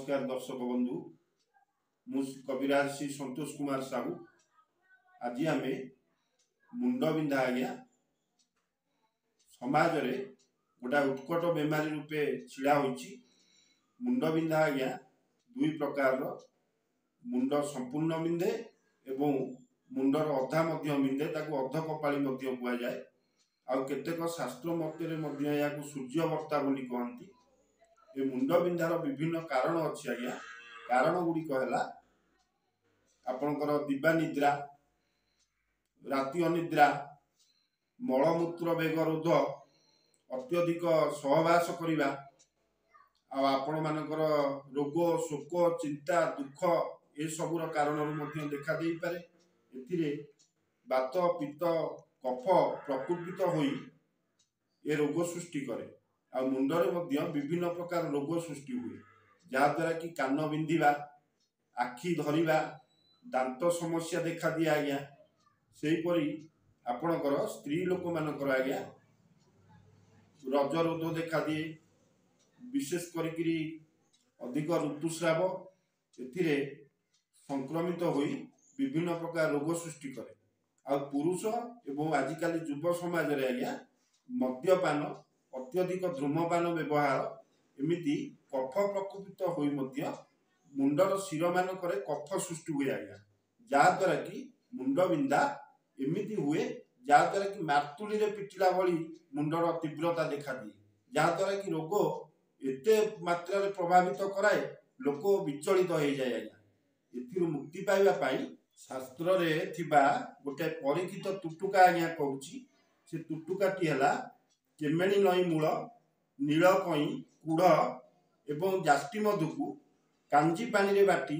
नमस्कार दर्शक बंधु मु कविराज श्री संतोष कुमार साहू। आज आम मुंड बिंधा आज्ञा समाज रे गोटा उत्कट बेमारी रूपे छिड़ा होइछि। मुंड बिंधा आज्ञा दुई प्रकार मुंड संपूर्ण बिंधे एवं मुंडर अधा मध्य बिंधे ताकू अर्ध कपाली मध्य कुआ जाए। आ केतेक शास्त्र मतरे मध्य याकू सूर्यवर्ता बोली कहंती। ए मुंड बिंधार विभिन्न कारण अच्छी आज्ञा। कारण गुड़िक है आपणकर दिवा निद्रा, राति अनिद्रा, मलमूत्र बेग रोध, अत्यधिक सहवास करिबा, आपण मानकर रोग शोक चिंता दुख ए सबुर कारण देखा दे पारे। एथिरे बात पित्त कफ प्रकुपित होई ए रोग सृष्टि करे। आ मुंडरे मध्य विभिन्न प्रकार रोग सृष्टि हुए, जहा द्वारा कि कान बिंधिबा, आखि धरिबा, दांत समस्या देखा दिए आज्ञा। सेहीपरि आपणकर स्त्री लोक मानकर आज्ञा रजरोध देखा दिए, विशेष करिकरी अधिक ऋतुस्राव एथिरे संक्रमित होई विभिन्न प्रकार रोग सृष्टि करे। आ पुरुष एवं आजिकाली युव समाज रे आज्ञा मद्यपान, अत्यधिक धूमपान व्यवहार एमिति कफ प्रकुपित होई मध्य मुंडर शिर मानक कफ सृष्टि हुए आज्ञा। जहा द्वारा कि मुंड बिंधा एमिति हुए जहा द्वारा कि मार्तुली रे पिटिला भली मुंडर तीव्रता देखा दिए, जहा द्वारा कि रोग एते मात्रा रे प्रभावित कराए लोक विचलित हो जाए आज्ञा। एथिरु मुक्ति पाइबा पाई शास्त्र रे थिबा गोटे परिचित तुटुका आज्ञा कहूची। से तुटुकाटी हला केमेणी नई मूल, नील कई, कूढ़ एवं जाष्टी मधु को कांजी पानी रे बाटी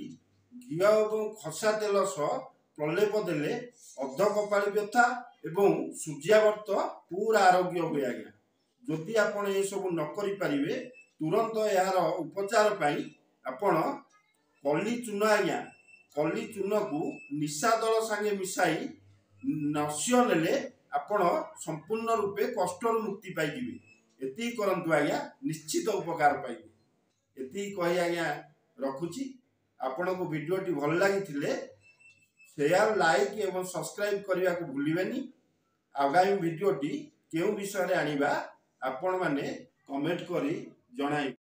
घी और खसा तेल सह प्रलेप देले अर्ध कपाली व्यथा एवं सूर्यावर्त पूरा आरोग्य हुए आज्ञा। जदि आपण ये सब न करि पारिबे तुरंत यार उपचार पाई आपण कली चून आज्ञा, कली चून को निशा दल संगे मिसाई नस्य नेले आपण संपूर्ण रूपे कष्ट मुक्ति पाइबे। एति करंतु आज्ञा, निश्चित उपकार पाइबे। एति कहि आज्ञा रखुची। आपण को वीडियोटी भल लागिथिले शेयर, लाइक एवं सब्सक्राइब करने को भूलिबेनी। आगामी वीडियोटी केउ विषय रे आनिबा आपण माने कमेंट करी जणाई।